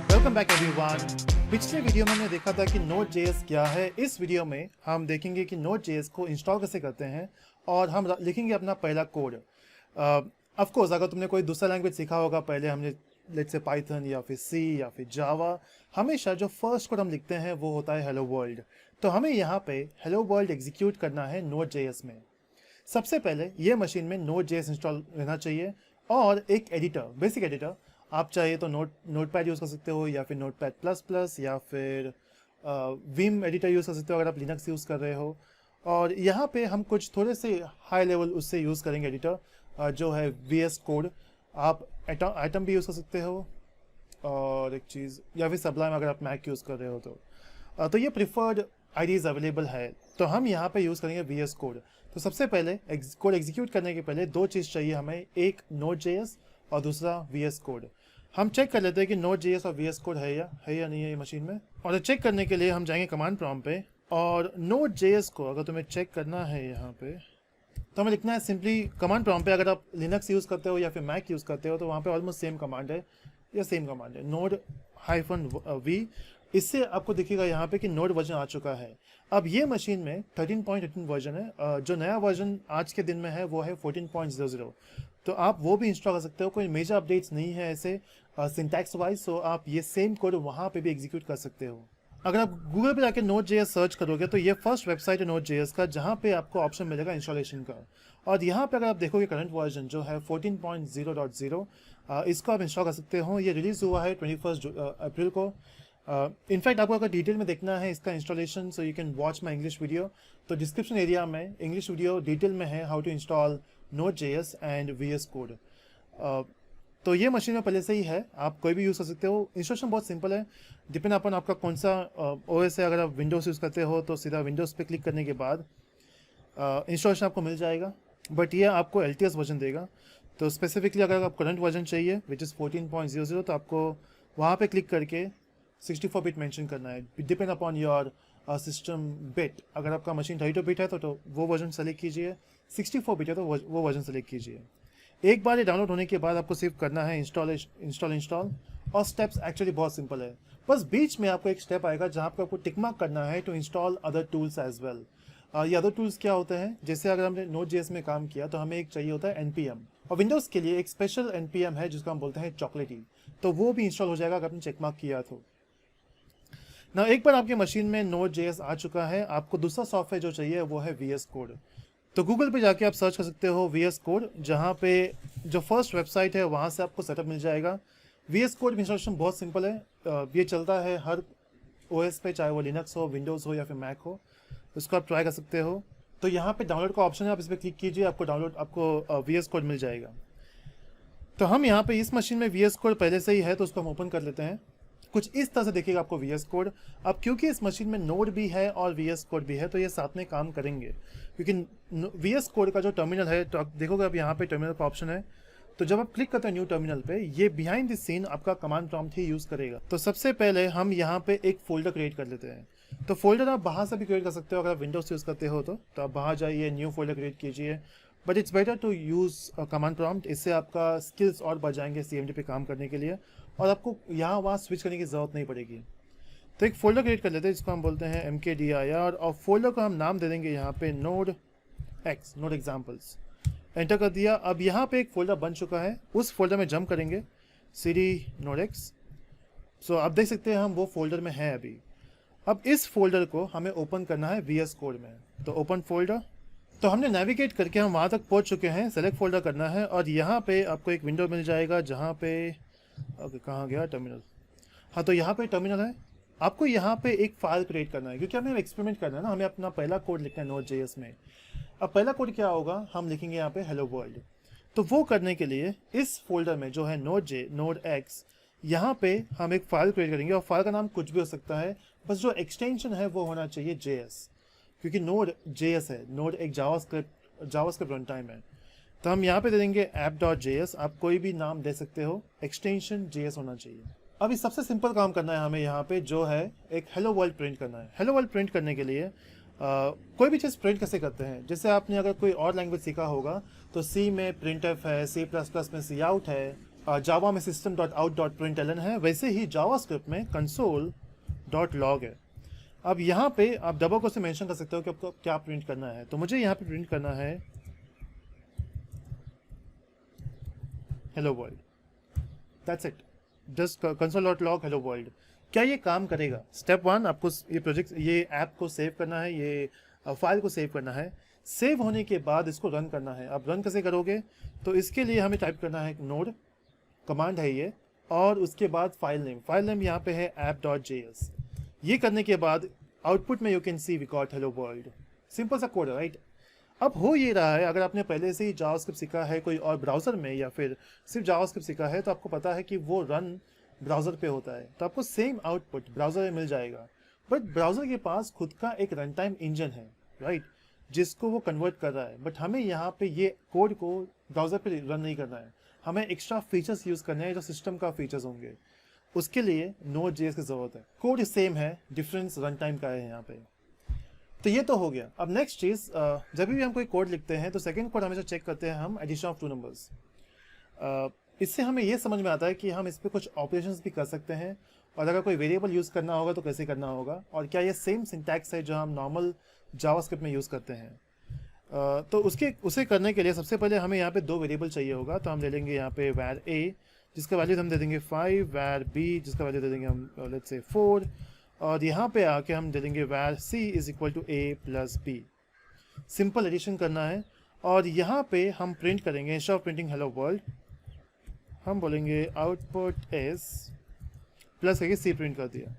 Welcome back everyone. पिछले video में हमने देखा था कि Node.js क्या है। इस वीडियो में हम देखेंगे कि Node.js को इंस्टॉल कैसे करते हैं और हम लिखेंगे अपना पहला कोड। ऑफ कोर्स अगर तुमने कोई दूसरा लैंग्वेज सीखा होगा, पहले हमने लेट्स से पाइथन या फिर सी या फिर जावा, हमेशा जो फर्स्ट कोड हम लिखते हैं वो होता है हेलो वर्ल्ड। तो हमें यहाँ पे हेलो वर्ल्ड एग्जीक्यूट करना है Node.js में। सबसे पहले ये मशीन में Node.js इंस्टॉल रहना चाहिए और एक एडिटर, बेसिक एडिटर। आप चाहिए तो नोटपैड यूज़ कर सकते हो या फिर नोटपैड प्लस प्लस या फिर विम एडिटर यूज़ कर सकते हो अगर आप लिनक्स यूज़ कर रहे हो। और यहाँ पे हम कुछ थोड़े से हाई लेवल उससे यूज़ करेंगे एडिटर, जो है VS कोड। आप आइटम भी यूज़ कर सकते हो और एक चीज़, या फिर सबलाइम अगर आप मैक यूज़ कर रहे हो तो ये प्रिफर्ड आईडीज़ अवेलेबल है। तो हम यहाँ पे यूज़ करेंगे VS कोड। तो सबसे पहले कोड एग्जीक्यूट करने के पहले दो चीज़ चाहिए हमें, एक Node.js और दूसरा VS कोड। हम चेक कर लेते हैं कि Node.js और VS कोड है या नहीं है ये मशीन में। और चेक करने के लिए हम जाएंगे कमांड प्रॉम्प्ट पे और Node.js को अगर तुम्हें चेक करना है यहाँ पे तो हमें लिखना है सिंपली कमांड प्रॉम्प्ट पे। अगर आप लिनक्स यूज़ करते हो या फिर मैक यूज़ करते हो तो वहाँ पे ऑलमोस्ट सेम कमांड है, या सेम कमांड है node-v। इससे आपको दिखेगा यहाँ पे कि नोड वर्जन आ चुका है। अब ये मशीन में 13.18 वर्जन है, जो नया वर्जन आज के दिन में है वो है 14.00। तो आप वो भी इंस्टॉल कर सकते हो, कोई मेजर अपडेट्स नहीं है ऐसे सिंटैक्स वाइज। सो आप ये सेम कोड वहाँ पे भी एग्जीक्यूट कर सकते हो। अगर आप गूगल पे जाके Node.js सर्च करोगे तो ये फर्स्ट वेबसाइट है Node.js का, जहाँ पे आपको ऑप्शन मिलेगा इंस्टॉलेशन का। और यहाँ पे अगर आप देखोगे करंट वर्जन जो है 14.0.0, इसको आप इंस्टॉल कर सकते हो। ये रिलीज़ हुआ है 21 अप्रैल को। इनफैक्ट आपको अगर डिटेल में देखना है इसका installation, so you can watch my English video. तो डिस्क्रिप्शन एरिया में इंग्लिश वीडियो डिटेल में है, how to install Node.js and VS code. तो ये मशीन में पहले से ही है, आप कोई भी यूज़ कर सकते हो। इंस्टॉलेशन बहुत सिंपल है, डिपेंड अपन आपका कौन सा OS है। अगर आप विंडोज़ यूज़ करते हो तो सीधा विंडोज़ पे क्लिक करने के बाद इंस्टॉलेशन आपको मिल जाएगा, बट ये आपको LTS वर्जन देगा। तो स्पेसिफिकली अगर आप करंट वर्जन चाहिए विच इज़ 14.00, तो आपको वहाँ पे क्लिक करके 64 बिट मेंशन करना है, depend upon your system bit. अगर आपका मशीन 32 बिट है तो वो वर्जन सेलेक्ट कीजिए, 64 बिट है तो वो वर्जन सेलेक्ट कीजिए। एक बार ये डाउनलोड होने के बाद आपको सिर्फ करना है इंस्टॉल। और स्टेप्स एक्चुअली बहुत सिंपल है, बस बीच में आपको एक स्टेप आएगा जहाँ पर आपको टिक मार्क करना है to install other tools as well. ये अदर टूल्स क्या होते हैं, जैसे अगर हमने Node.js में काम किया तो हमें एक चाहिए होता है NPM, और विंडोज़ के लिए एक स्पेशल NPM है जिसको हम बोलते हैं चॉकलेटी। तो वो भी इंस्टॉल हो जाएगा अगर आपने चेक मार्क किया तो। ना एक बार आपके मशीन में Node.js आ चुका है, आपको दूसरा सॉफ्टवेयर जो चाहिए वो है VS कोड। तो गूगल पे जाके आप सर्च कर सकते हो VS कोड, जहाँ पे जो फर्स्ट वेबसाइट है वहाँ से आपको सेटअप मिल जाएगा। VS कोड इंस्टॉलेशन बहुत सिंपल है, ये चलता है हर OS पे, चाहे वो लिनक्स हो, विंडोज़ हो या फिर मैक हो। इसको आप ट्राई कर सकते हो। तो यहाँ पे डाउनलोड का ऑप्शन है, आप इस पर क्लिक कीजिए, आपको VS कोड मिल जाएगा। तो हम यहाँ पे इस मशीन में VS कोड पहले से ही है तो उसको हम ओपन कर लेते हैं। कुछ इस तरह से देखिएगा आपको VS कोड। अब क्योंकि इस मशीन में नोड भी है और VS कोड भी है तो ये साथ में काम करेंगे, क्योंकि VS कोड का जो टर्मिनल है, तो आप देखोगे अब यहाँ पे टर्मिनल का ऑप्शन है। तो जब आप क्लिक करते हैं न्यू टर्मिनल पे, ये बिहाइंड द सीन आपका कमांड प्रॉम्प्ट ही यूज़ करेगा। तो सबसे पहले हम यहाँ पे एक फोल्डर क्रिएट कर लेते हैं। तो फोल्डर आप बाहर से भी क्रिएट कर सकते हो, अगर आप विंडोज यूज़ करते हो तो आप बाहर जाइए, न्यू फोल्डर क्रिएट कीजिए। But it's better to use command prompt, इससे आपका स्किल्स और बढ़ जाएंगे CMD पे काम करने के लिए, और आपको यहाँ वहाँ स्विच करने की ज़रूरत नहीं पड़ेगी। तो एक फोल्डर क्रिएट कर लेते हैं जिसको हम बोलते हैं mkdir, और फोल्डर को हम नाम दे देंगे यहाँ पे नोड एग्जाम्पल्स। एंटर कर दिया। अब यहाँ पे एक फोल्डर बन चुका है, उस फोल्डर में जंप करेंगे cd nodex। सो आप देख सकते हैं हम वो फोल्डर में हैं अभी। अब इस फोल्डर को हमें ओपन करना है VS कोड में। तो ओपन फोल्डर, तो हमने नेविगेट करके हम वहाँ तक पहुँच चुके हैं। सेलेक्ट फोल्डर करना है और यहाँ पे आपको एक विंडो मिल जाएगा जहाँ पे, ओके कहाँ गया टर्मिनल, हाँ तो यहाँ पे टर्मिनल है। आपको यहाँ पे एक फाइल क्रिएट करना है, क्योंकि हमें एक्सपेरिमेंट करना है ना, हमें अपना पहला कोड लिखना है Node.js में। अब पहला कोड क्या होगा, हम लिखेंगे यहाँ पे हेलो वर्ल्ड। तो वो करने के लिए इस फोल्डर में जो है Node.x, यहाँ पे हम एक फाइल क्रिएट करेंगे, और फाइल का नाम कुछ भी हो सकता है, बस जो एक्सटेंशन है वो होना चाहिए JS, क्योंकि Node.js है, नोड एक जावास्क्रिप्ट रन टाइम है। तो हम यहाँ पे दे देंगे app.js, आप कोई भी नाम दे सकते हो, एक्सटेंशन JS होना चाहिए। अब इस सबसे सिंपल काम करना है हमें यहाँ पे, जो है एक हेलो वर्ल्ड प्रिंट करना है। हेलो वर्ल्ड प्रिंट करने के लिए कोई भी चीज़ प्रिंट कैसे करते हैं, जैसे आपने अगर कोई और लैंग्वेज सीखा होगा तो सी में printf है, C++ में cout है, जावा में system.out.println है, वैसे ही जावास्क्रिप्ट में console.log है। अब यहाँ पे आप डबल को से मेंशन कर सकते हो कि आपको क्या प्रिंट करना है। तो मुझे यहाँ पे प्रिंट करना है hello world, that's it, just console.log hello world. क्या ये काम करेगा? स्टेप 1, आपको ये ऐप को सेव करना है, ये फाइल को सेव करना है। सेव होने के बाद इसको रन करना है। अब रन कैसे करोगे? तो इसके लिए हमें टाइप करना है नोड, कमांड है ये, और उसके बाद फाइल नेम यहाँ पे है app.js। ये करने के बाद आउटपुट में you can see we got hello world. Simple सा कोड है, राइट? अब हो ये रहा है, अगर आपने पहले से ही जावास्क्रिप्ट सीखा है कोई और ब्राउज़र में या फिर सिर्फ जावास्क्रिप्ट सीखा है तो आपको पता है कि वो रन ब्राउज़र पे होता है, तो आपको सेम आउटपुट ब्राउज़र में मिल जाएगा। बट ब्राउज़र के पास खुद का एक रन टाइम इंजन है, राइट, जिसको वो कन्वर्ट कर रहा है। बट हमें यहाँ पे ये कोड को ब्राउज़र पे रन नहीं करना है, हमें एक्स्ट्रा फीचर्स यूज़ करने हैं जो सिस्टम का फीचर्स होंगे। उसके लिए Node.js की ज़रूरत है। कोड सेम है, डिफरेंस रन टाइम का है यहाँ पे। तो ये तो हो गया। अब नेक्स्ट चीज़, जब भी हम कोई कोड लिखते हैं तो सेकंड कोड हमेशा चेक करते हैं हम एडिशन ऑफ 2 नंबर्स। इससे हमें ये समझ में आता है कि हम इस पर कुछ ऑपरेशंस भी कर सकते हैं, और अगर कोई वेरिएबल यूज़ करना होगा तो कैसे करना होगा, और क्या ये सेम सिंटैक्स है जो हम नॉर्मल जावास्क्रिप्ट में यूज़ करते हैं। तो उसे करने के लिए सबसे पहले हमें यहाँ पे 2 वेरिएबल चाहिए होगा। तो हम ले लेंगे यहाँ पे var a, जिसका वैल्यू हम दे देंगे 5, var b, जिसका वैल्यू दे देंगे हम लेट्स से 4, और यहाँ पे आके हम दे देंगे var c is equal to a plus b। Simple addition करना है, और यहाँ पे हम प्रिंट करेंगे, instead of printing hello world हम बोलेंगे आउटपुट एस प्लस करके सी प्रिंट कर दिया।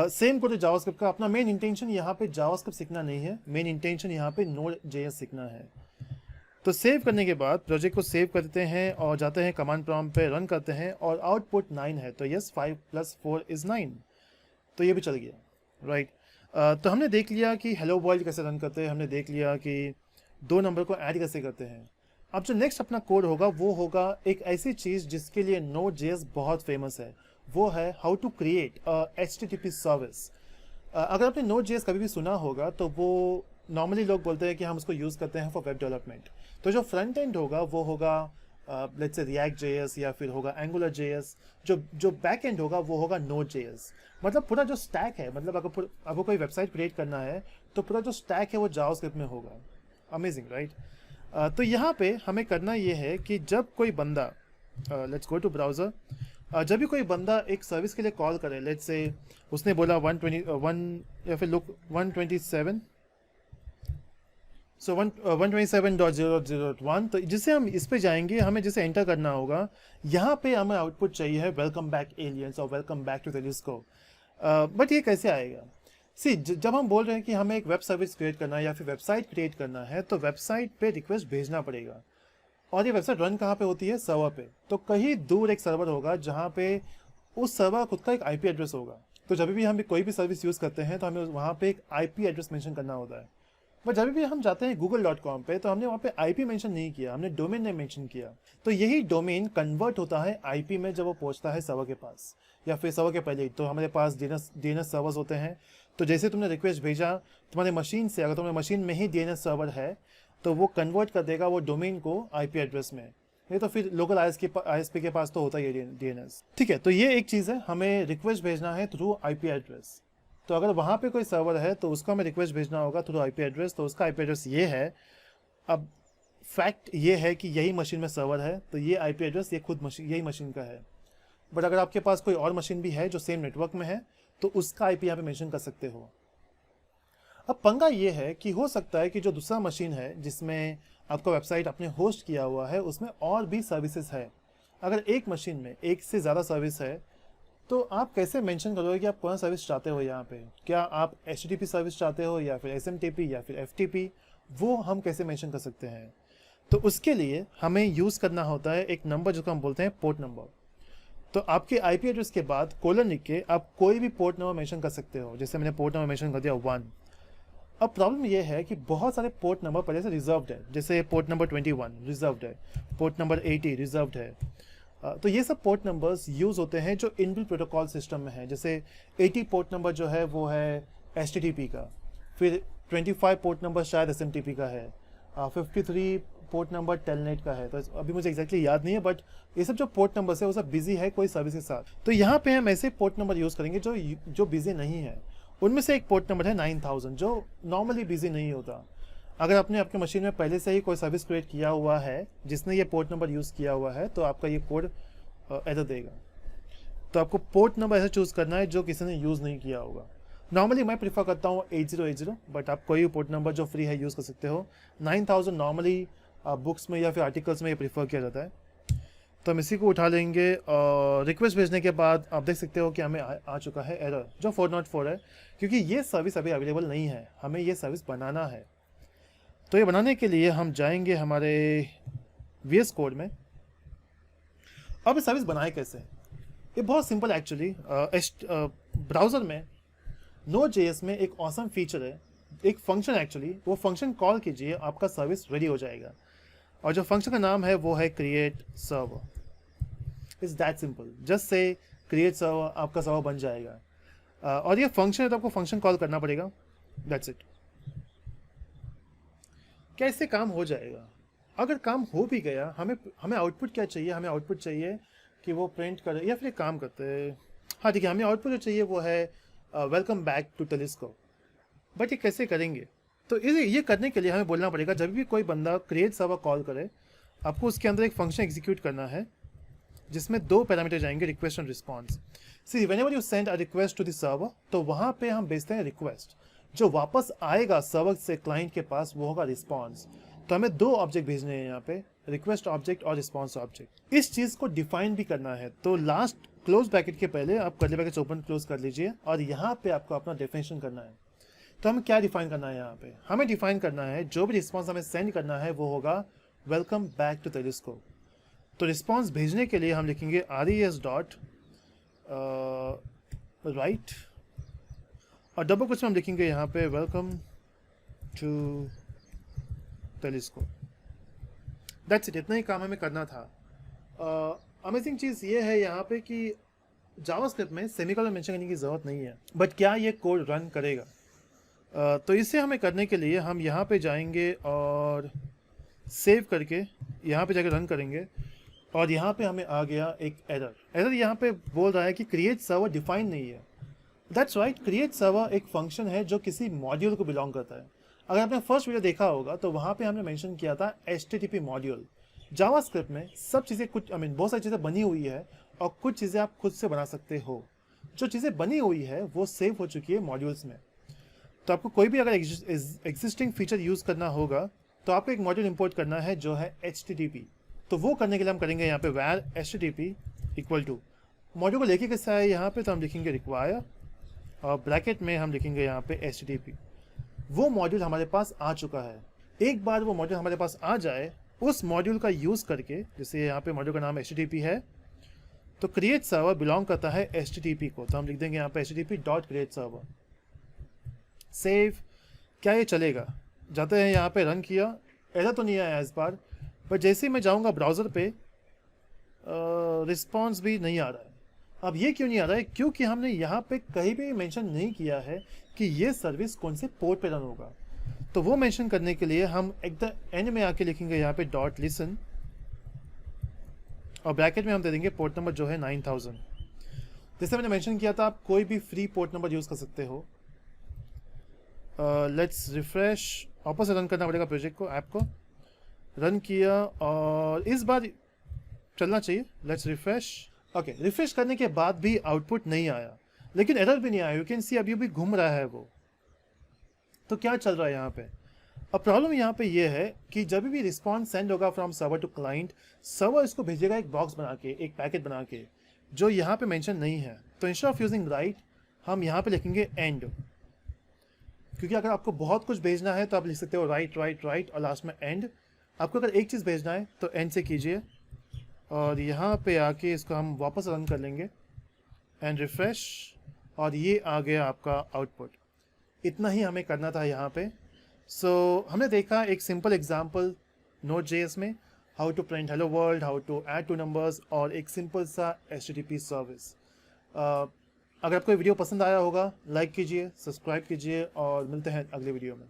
सेम कोड जावास्क्रिप्ट का। अपना मेन इंटेंशन यहाँ पे जावास्क्रिप्ट सीखना नहीं है, मेन इंटेंशन यहाँ पे Node.js सीखना है। तो सेव करने के बाद प्रोजेक्ट को सेव करते हैं और जाते हैं कमांड प्रॉम्प्ट पे, रन करते हैं, और आउटपुट 9 है। तो यस, 5 + 4 = 9, तो ये भी चल गया, राइट। तो हमने देख लिया कि हेलो वर्ल्ड कैसे रन करते हैं, हमने देख लिया कि 2 नंबर को ऐड कैसे करते हैं। अब जो नेक्स्ट अपना कोड होगा वो होगा एक ऐसी चीज़ जिसके लिए Node.js बहुत फेमस है, वो है how to create HTTP service. अगर आपने Node.js कभी भी सुना होगा तो वो नॉर्मली लोग बोलते हैं कि हम उसको यूज़ करते हैं फॉर वेब डेवलपमेंट। तो जो फ्रंट एंड होगा वो होगा लेट्स से React.js या फिर होगा Angular.js। जो बैक एंड होगा वो होगा Node.js। मतलब पूरा जो स्टैक है, मतलब अगर आपको कोई वेबसाइट क्रिएट करना है तो पूरा जो स्टैक है वो जावास्क्रिप्ट में होगा। Amazing, right? तो यहाँ पे हमें करना ये है कि जब कोई बंदा लेट्स गो टू ब्राउज़र, जब भी कोई बंदा एक सर्विस के लिए कॉल करे, लेट्स से उसने बोला 121 या फिर लुक 127, सो 127.0.0.1, तो जिससे हम इस पे जाएंगे, हमें जिसे एंटर करना होगा, यहाँ पे हमें आउटपुट चाहिए है वेलकम बैक एलियंस और welcome back to telescope. But ये कैसे आएगा? सी, जब हम बोल रहे हैं कि हमें एक वेब सर्विस क्रिएट करना है या फिर वेबसाइट क्रिएट करना है, तो वेबसाइट पे रिक्वेस्ट भेजना पड़ेगा, और ये वेबसाइट रन कहाँ पे होती है? सर्वर पे। तो कहीं दूर एक सर्वर होगा जहाँ पे उस सर्वर खुद का एक IP एड्रेस होगा। तो जब भी हम कोई भी सर्विस यूज़ करते हैं तो हमें वहाँ पे एक IP एड्रेस मेंशन करना होता है। बट जब भी हम जाते हैं google.com पे तो हमने वहाँ पे IP मेंशन नहीं किया, हमने डोमेन नेम मेंशन किया। तो यही डोमेन कन्वर्ट होता है IP में जब वो पहुँचता है सर्वर के पास, या फिर सर्वर के पहले ही। तो हमारे पास DNS सर्वर्स होते हैं। तो जैसे तुमने रिक्वेस्ट भेजा तुम्हारे मशीन से, अगर तुम्हारे मशीन में ही DNS सर्वर है तो वो कन्वर्ट कर देगा वो डोमेन को IP एड्रेस में। ये तो फिर लोकल ISP के पास तो होता ही है DNS, ठीक है। तो ये एक चीज़ है, हमें रिक्वेस्ट भेजना है थ्रू IP एड्रेस। तो अगर वहाँ पे कोई सर्वर है तो उसको हमें रिक्वेस्ट भेजना होगा थ्रू IP एड्रेस। तो उसका IP एड्रेस ये है। अब फैक्ट ये है कि यही मशीन में सर्वर है, तो ये IP एड्रेस ये खुद यही मशीन का है। बट अगर आपके पास कोई और मशीन भी है जो सेम नेटवर्क में है तो उसका IP यहाँ पे मेंशन कर सकते हो। अब पंगा ये है कि हो सकता है कि जो दूसरा मशीन है जिसमें आपका वेबसाइट आपने होस्ट किया हुआ है उसमें और भी सर्विसेज है। अगर एक मशीन में एक से ज़्यादा सर्विस है तो आप कैसे मेंशन करोगे कि आप कौन सा सर्विस चाहते हो यहाँ पे? क्या आप HTTP सर्विस चाहते हो या फिर SMTP या फिर FTP? वो हम कैसे मेंशन कर सकते हैं? तो उसके लिए हमें यूज़ करना होता है एक नंबर जिसको हम बोलते हैं पोर्ट नंबर। तो आपके IP एड्रेस के बाद कोलन लिख के आप कोई भी पोर्ट नंबर मेंशन कर सकते हो। जैसे मैंने पोर्ट नंबर मेंशन कर दिया 1। अब प्रॉब्लम ये है कि बहुत सारे पोर्ट नंबर पहले से रिजर्व्ड है, जैसे पोर्ट नंबर 21 रिजर्व्ड है, पोर्ट नंबर 80 रिजर्व्ड है। तो ये सब पोर्ट नंबर्स यूज़ होते हैं जो इनबिल्ट प्रोटोकॉल सिस्टम में है। जैसे 80 पोर्ट नंबर जो है वो है HTTP का, फिर 25 पोर्ट नंबर शायद SMTP का है, 53 पोर्ट नंबर टेलनेट का है। तो अभी मुझे एग्जैक्टली याद नहीं है, बट ये सब जो पोर्ट नंबर है वो सब बिजी है कोई सर्विस के साथ। तो यहाँ पे हम ऐसे पोर्ट नंबर यूज़ करेंगे जो बिजी नहीं है। उनमें से एक पोर्ट नंबर है 9000 जो नॉर्मली बिजी नहीं होता। अगर आपने आपके मशीन में पहले से ही कोई सर्विस क्रिएट किया हुआ है जिसने ये पोर्ट नंबर यूज़ किया हुआ है, तो आपका ये कोड एरर देगा। तो आपको पोर्ट नंबर ऐसा चूज़ करना है जो किसी ने यूज़ नहीं किया होगा। नॉर्मली मैं प्रीफर करता हूँ 8080, बट आप कोई भी पोर्ट नंबर जो फ्री है यूज़ कर सकते हो। 9000 नॉर्मली बुक्स में या फिर आर्टिकल्स में ये प्रीफर किया जाता है। तो हम इसी को उठा लेंगे और रिक्वेस्ट भेजने के बाद आप देख सकते हो कि हमें आ चुका है एरर जो 404 है, क्योंकि ये सर्विस अभी अवेलेबल नहीं है, हमें ये सर्विस बनाना है। तो ये बनाने के लिए हम जाएंगे हमारे VS कोड में। अब ये सर्विस बनाए कैसे, ये बहुत सिंपल एक्चुअली। ब्राउज़र में Node.js में एक ऑसम फीचर है, एक फंक्शन एक्चुअली, वो फंक्शन कॉल कीजिए, आपका सर्विस रेडी हो जाएगा। और जो फंक्शन का नाम है वो है create server. It's that simple, just say create server, आपका सर्वर बन जाएगा। और ये फंक्शन है तो आपको फंक्शन कॉल करना पड़ेगा, दैट्स इट। क्या इससे काम हो जाएगा? अगर काम हो भी गया, हमें आउटपुट क्या चाहिए? हमें आउटपुट चाहिए कि वो प्रिंट करे, या फिर एक काम करते हैं, हाँ ठीक है, हमें आउटपुट जो चाहिए वो है welcome back to telescope. But ये कैसे करेंगे? तो ये करने के लिए हमें बोलना पड़ेगा, जब भी कोई बंदा क्रिएट सर्वर कॉल करे, आपको उसके अंदर एक फंक्शन एग्जीक्यूट करना है जिसमें 2 पैरामीटर जाएंगे, request and response. See whenever you send a request to the server, तो वहाँ पे हम भेजते हैं रिक्वेस्ट, जो वापस आएगा सर्वर से क्लाइंट के पास वो होगा रिस्पॉन्स। तो हमें 2 ऑब्जेक्ट भेजने हैं यहाँ पे, रिक्वेस्ट ऑब्जेक्ट और रिस्पॉन्स ऑब्जेक्ट। इस चीज़ को डिफाइन भी करना है, तो लास्ट क्लोज ब्रैकेट के पहले आप कर्ली ब्रैकेट ओपन क्लोज कर लीजिए और यहाँ पे आपको अपना डेफिनेशन करना है। तो हमें क्या डिफाइन करना है यहाँ पे? हमें डिफाइन करना है जो भी रिस्पॉन्स हमें सेंड करना है वो होगा वेलकम बैक टू टेलिस्कोप। तो रिस्पॉन्स भेजने के लिए हम लिखेंगे res डॉट राइट, और डबल कुछ में हम लिखेंगे यहाँ पे welcome to telescope. That's it, इतना ही काम हमें करना था। अमेजिंग चीज़ ये है यहाँ पे कि जावास्क्रिप्ट में सेमीकोलन मेंशन करने की ज़रूरत नहीं है, बट क्या ये कोड रन करेगा? तो इसे हमें करने के लिए हम यहाँ पे जाएंगे और सेव करके यहाँ पे जाकर रन करेंगे, और यहाँ पे हमें आ गया एक एरर यहाँ पे बोल रहा है कि क्रिएट सर्वर डिफाइन नहीं है। दैट्स राइट, क्रिएट सर्वर एक फंक्शन है जो किसी मॉड्यूल को बिलोंग करता है। अगर आपने फर्स्ट वीडियो देखा होगा तो वहाँ पे हमने मेंशन किया था HTTP मॉड्यूल। जावास्क्रिप्ट में सब चीज़ें बहुत सारी चीज़ें बनी हुई है और कुछ चीज़ें आप खुद से बना सकते हो। जो चीज़ें बनी हुई है वो सेव हो चुकी है मॉड्यूल्स में। तो आपको कोई भी अगर एग्जिस्टिंग फीचर यूज़ करना होगा तो आपको एक मॉड्यूल इंपोर्ट करना है जो है HTTP। तो वो करने के लिए हम करेंगे यहाँ पे var HTTP equal to module को लेके कैसा है यहाँ पे, तो हम लिखेंगे रिक्वायर और ब्रैकेट में हम लिखेंगे यहाँ पे HTTP। वो मॉड्यूल हमारे पास आ चुका है। एक बार वो मॉड्यूल हमारे पास आ जाए, उस मॉड्यूल का यूज़ करके, जैसे यहाँ पे मॉड्यूल का नाम HTTP है, तो क्रिएट सर्वर बिलोंग करता है HTTP को, तो हम लिख देंगे यहाँ पे HTTP dot create server. Save, क्या ये चलेगा? जाते हैं यहाँ पे, रन किया, एरर तो नहीं आया इस बार, बट जैसे ही मैं जाऊँगा ब्राउज़र पे रिस्पॉन्स भी नहीं आ रहा है। अब ये क्यों नहीं आ रहा है? क्योंकि हमने यहाँ पे कहीं भी मेंशन नहीं किया है कि ये सर्विस कौन से पोर्ट पे रन होगा। तो वो मेंशन करने के लिए हम एक द एंड में आके लिखेंगे यहाँ पे डॉट लिसन, और ब्रैकेट में हम दे देंगे पोर्ट नंबर जो है 9000। जैसे मैंने मेंशन किया था, आप कोई भी फ्री पोर्ट नंबर यूज़ कर सकते हो। लेट्स रिफ्रेश, वापस से रन करना पड़ेगा प्रोजेक्ट को, ऐप को रन किया और इस बार चलना चाहिए। Let's refresh. ओके, रिफ्रेश करने के बाद भी आउटपुट नहीं आया, लेकिन एरर भी नहीं आया। यू कैन सी अभी भी घूम रहा है वो। तो क्या चल रहा है यहाँ पे? अब प्रॉब्लम यहाँ पे ये है कि जब भी रिस्पॉन्स सेंड होगा from server to client, server इसको भेजेगा एक बॉक्स बना के, एक पैकेट बना के, जो यहाँ पे मेंशन नहीं है। तो इंस्टेड ऑफ यूजिंग राइट हम यहाँ पे लिखेंगे एंड, क्योंकि अगर आपको बहुत कुछ भेजना है तो आप लिख सकते हो राइट राइट राइट और लास्ट में एंड। आपको अगर एक चीज़ भेजना है तो एंड से कीजिए, और यहाँ पे आके इसको हम वापस रन कर लेंगे एंड रिफ्रेश, और ये आ गया आपका आउटपुट। इतना ही हमें करना था यहाँ पे। सो हमने देखा एक सिंपल एग्जांपल Node.js में, how to print hello world, how to add two numbers, और एक सिंपल सा HTTP सर्विस। अगर आपको ये वीडियो पसंद आया होगा, लाइक कीजिए, सब्सक्राइब कीजिए और मिलते हैं अगले वीडियो में।